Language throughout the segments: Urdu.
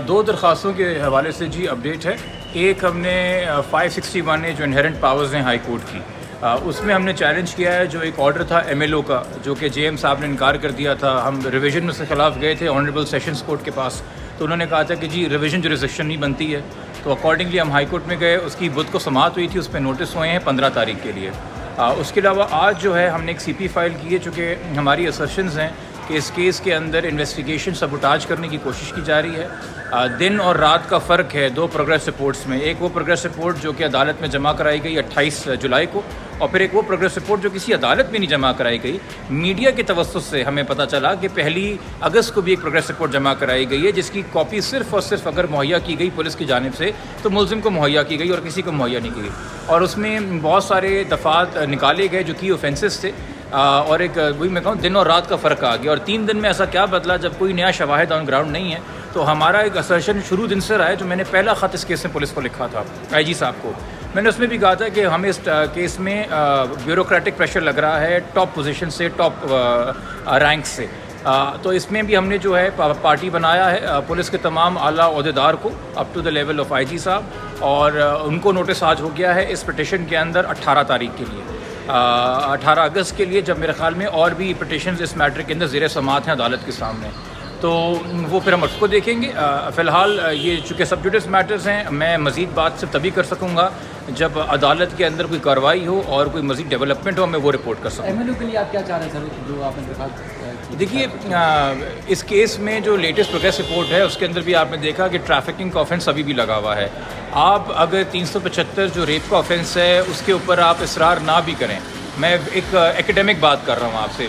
دو درخواستوں کے حوالے سے جی اپڈیٹ ہے. ایک ہم نے 561 ہے جو انہیرنٹ پاورز ہیں ہائی کورٹ کی, اس میں ہم نے چیلنج کیا ہے جو ایک آرڈر تھا ایم ایل او کا جو کہ جے ایم صاحب نے انکار کر دیا تھا. ہم ریویژن میں سے خلاف گئے تھے آنریبل سیشنز کورٹ کے پاس, تو انہوں نے کہا تھا کہ جی ریویژن جوریسڈکشن نہیں بنتی ہے. تو اکارڈنگلی ہم ہائی کورٹ میں گئے, اس کی بدھ کو سماعت ہوئی تھی, اس پہ نوٹس ہوئے ہیں 15 تاریخ کے لیے. اس کے علاوہ آج جو ہے ہم نے ایک سی پی فائل کی ہے, چونکہ ہماری اسرشنز ہیں کہ اس کیس کے اندر انویسٹیگیشن سبوٹاج کرنے کی کوشش کی جا رہی ہے. دن اور رات کا فرق ہے دو پروگریس رپورٹس میں. ایک وہ پروگریس رپورٹ جو کہ عدالت میں جمع کرائی گئی 28 جولائی کو, اور پھر ایک وہ پروگریس رپورٹ جو کسی عدالت میں نہیں جمع کرائی گئی. میڈیا کے توسط سے ہمیں پتہ چلا کہ 1 اگست کو بھی ایک پروگریس رپورٹ جمع کرائی گئی ہے جس کی کاپی صرف اور صرف اگر مہیا کی گئی پولیس کی جانب سے تو ملزم کو مہیا کی گئی اور کسی کو مہیا نہیں کی گئی. اور اس میں بہت سارے دفعات نکالے گئے جو کی اوفینسز تھے, اور ایک وہی میں کہوں دن اور رات کا فرق آ گیا. اور 3 دن میں ایسا کیا بدلا جب کوئی نیا شواہد آن گراؤنڈ نہیں ہے. تو ہمارا ایک اسرشن شروع دن سے رہا ہے, جو میں نے پہلا خط اس کیس میں پولیس کو لکھا تھا آئی جی صاحب کو. میں نے اس میں بھی کہا تھا کہ ہمیں اس کیس میں بیوروکریٹک پریشر لگ رہا ہے ٹاپ پوزیشن سے, ٹاپ رینک سے. تو اس میں بھی ہم نے جو ہے پارٹی بنایا ہے پولیس کے تمام اعلیٰ عہدیدار کو up to the level of I G صاحب, اور ان کو نوٹس آج ہو گیا ہے اس پٹیشن کے اندر 18 تاریخ کے لیے, 18 اگست کے لیے, جب میرے خیال میں اور بھی پٹیشنز اس میٹر کے اندر زیر سماعت ہیں عدالت کے سامنے. تو وہ پھر ہم اس کو دیکھیں گے. فی الحال یہ چونکہ سب جوڈیس میٹرز ہیں, میں مزید بات صرف تبھی کر سکوں گا جب عدالت کے اندر کوئی کارروائی ہو اور کوئی مزید ڈیولپمنٹ ہو, میں وہ رپورٹ کر سکوں. ایم ایل او کے لیے آپ کیا چاہ رہے ہیں سر, جو آپ نے درخواست؟ دیکھیے اس کیس میں جو لیٹسٹ پروگریس رپورٹ ہے اس کے اندر بھی آپ نے دیکھا کہ ٹریفکنگ کا آفینس ابھی بھی لگا ہوا ہے. آپ اگر 375 جو ریپ کا آفینس ہے اس کے اوپر آپ اصرار نہ بھی کریں, میں ایک ایکیڈیمک بات کر رہا ہوں آپ سے,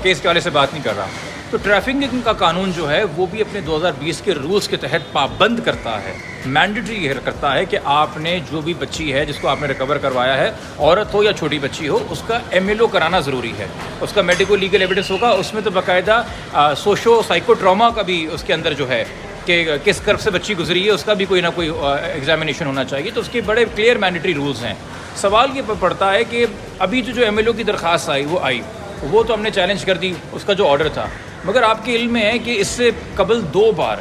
کیس کے والے سے بات نہیں کر رہا, تو ٹریفکنگ کا قانون جو ہے وہ بھی اپنے 2020 کے رولز کے تحت پابند کرتا ہے, مینڈیٹری کرتا ہے کہ آپ نے جو بھی بچی ہے جس کو آپ نے ریکور کروایا ہے, عورت ہو یا چھوٹی بچی ہو, اس کا ایم ایل او کرانا ضروری ہے. اس کا میڈیکو لیگل ایویڈنس ہوگا, اس میں تو باقاعدہ سوشو سائیکو ٹراما کا بھی اس کے اندر جو ہے کہ کس کرب سے بچی گزری ہے اس کا بھی کوئی نہ کوئی ایگزامینیشن ہونا چاہیے. تو اس کے بڑے کلیئر مینڈیٹری رولز ہیں. سوال یہ پڑتا ہے کہ ابھی جو ایم ایل او کی درخواست وہ تو ہم نے چیلنج کر دی, اس کا جو آرڈر تھا, مگر آپ کے علم میں ہے کہ اس سے قبل 2 بار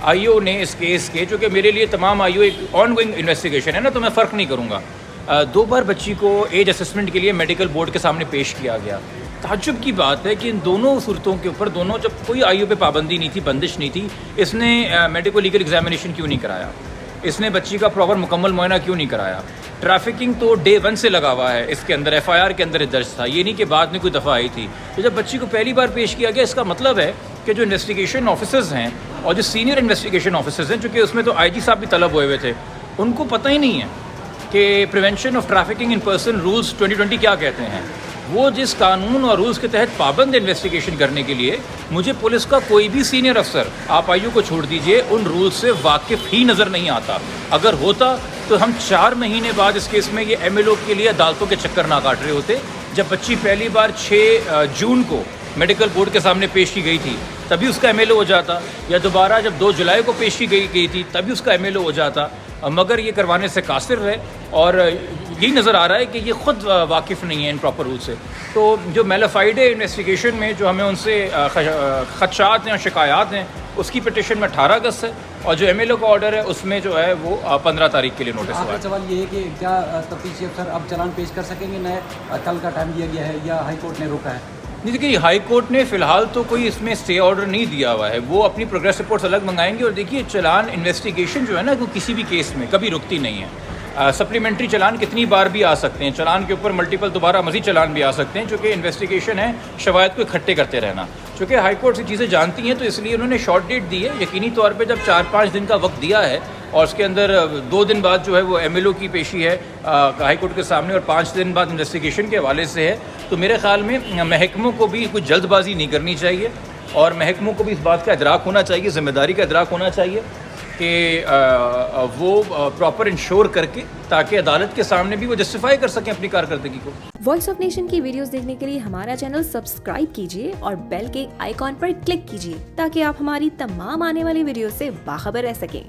آئی او نے اس کیس کے, جو کہ میرے لیے تمام آئی او ایک آن گوئنگ انویسٹیگیشن ہے نا, تو میں فرق نہیں کروں گا, 2 بار بچی کو ایج اسسمنٹ کے لیے میڈیکل بورڈ کے سامنے پیش کیا گیا. تعجب کی بات ہے کہ ان دونوں صورتوں کے اوپر جب کوئی آئی او پہ پابندی نہیں تھی, بندش نہیں تھی, اس نے میڈیکو لیگل ایگزامینیشن کیوں نہیں کرایا, اس نے بچی کا پراپر مکمل معائنہ کیوں نہیں کرایا. ٹریفکنگ تو ڈے 1 سے لگا ہوا ہے اس کے اندر, ایف آئی آر کے اندر درج تھا, یہ نہیں کہ بعد میں کوئی دفعہ آئی تھی. تو جب بچی کو پہلی بار پیش کیا گیا, اس کا مطلب ہے کہ جو انویسٹیگیشن آفیسرز ہیں اور جو سینئر انویسٹیگیشن آفیسرز ہیں, چونکہ اس میں تو آئی جی صاحب بھی طلب ہوئے تھے, ان کو پتہ ہی نہیں ہے کہ prevention of trafficking in person rules 2020 کیا کہتے ہیں. وہ جس قانون اور رولز کے تحت پابند انویسٹیگیشن کرنے کے لیے, مجھے پولیس کا کوئی بھی سینئر افسر, آپ آئی او کو چھوڑ دیجئے, ان رولز سے واقف ہی نظر نہیں آتا. اگر ہوتا تو ہم 4 مہینے بعد اس کیس میں یہ ایم ایل او کے لیے عدالتوں کے چکر نہ کاٹ رہے ہوتے. جب بچی پہلی بار 6 جون کو میڈیکل بورڈ کے سامنے پیش کی گئی تھی تبھی اس کا ایم ایل او ہو جاتا, یا دوبارہ جب 2 جولائی کو پیش کی گئی تھی تبھی اس کا ایم ایل او ہو جاتا, مگر یہ کروانے سے قاصر رہے. اور یہی نظر آ رہا ہے کہ یہ خود واقف نہیں ہے ان پراپر رول سے. تو جو میلافائڈ انویسٹیگیشن میں جو ہمیں ان سے خدشات ہیں اور شکایات ہیں, اس کی پٹیشن میں 18 اگست ہے, اور جو ایم ایل او کا آرڈر ہے اس میں جو ہے وہ 15 تاریخ کے لیے نوٹس ہوا ہے. سوال یہ ہے کہ کیا تفتیشی افسر اب چلان پیش کر سکیں گے, نئے کل کا ٹائم دیا گیا ہے یا ہائی کورٹ نے روکا ہے؟ نہیں, دیکھیے ہائی کورٹ نے فی الحال تو کوئی اس میں اسٹے آرڈر نہیں دیا ہوا ہے, وہ اپنی پروگریس رپورٹس الگ منگائیں گے. اور دیکھیے چلان انویسٹیگیشن جو ہے نا, وہ کسی بھی کیس میں کبھی رکتی نہیں ہے. سپلیمنٹری چلان کتنی بار بھی آ سکتے ہیں, چلان کے اوپر ملٹیپل دوبارہ مزید چلان بھی آ سکتے ہیں, چونکہ انویسٹیگیشن ہے شواہد کو اکٹھے کرتے رہنا. چونکہ ہائی کورٹ سے چیزیں جانتی ہیں تو اس لیے انہوں نے شارٹ ڈیٹ دی ہے. یقینی طور پہ جب 4-5 دن کا وقت دیا ہے اور اس کے اندر 2 دن بعد جو ہے وہ ایم ایل او کی پیشی ہے ہائی کورٹ کے سامنے, اور 5 دن بعد انویسٹیگیشن کے حوالے سے ہے, تو میرے خیال میں محکموں کو بھی کچھ جلد بازی نہیں کرنی چاہیے, اور محکموں کو بھی اس بات کا ادراک ہونا چاہیے, ذمہ داری کا ادراک ہونا چاہیے کہ وہ پراپر انشور کر کے, تاکہ عدالت کے سامنے بھی وہ جسٹیفائی کر سکیں اپنی کارکردگی کو. وائس آف نیشن کی ویڈیوز دیکھنے کے لیے ہمارا چینل سبسکرائب کیجیے اور بیل کے آئیکن پر کلک کیجیے تاکہ آپ ہماری تمام آنے والی ویڈیوز سے باخبر رہ سکیں.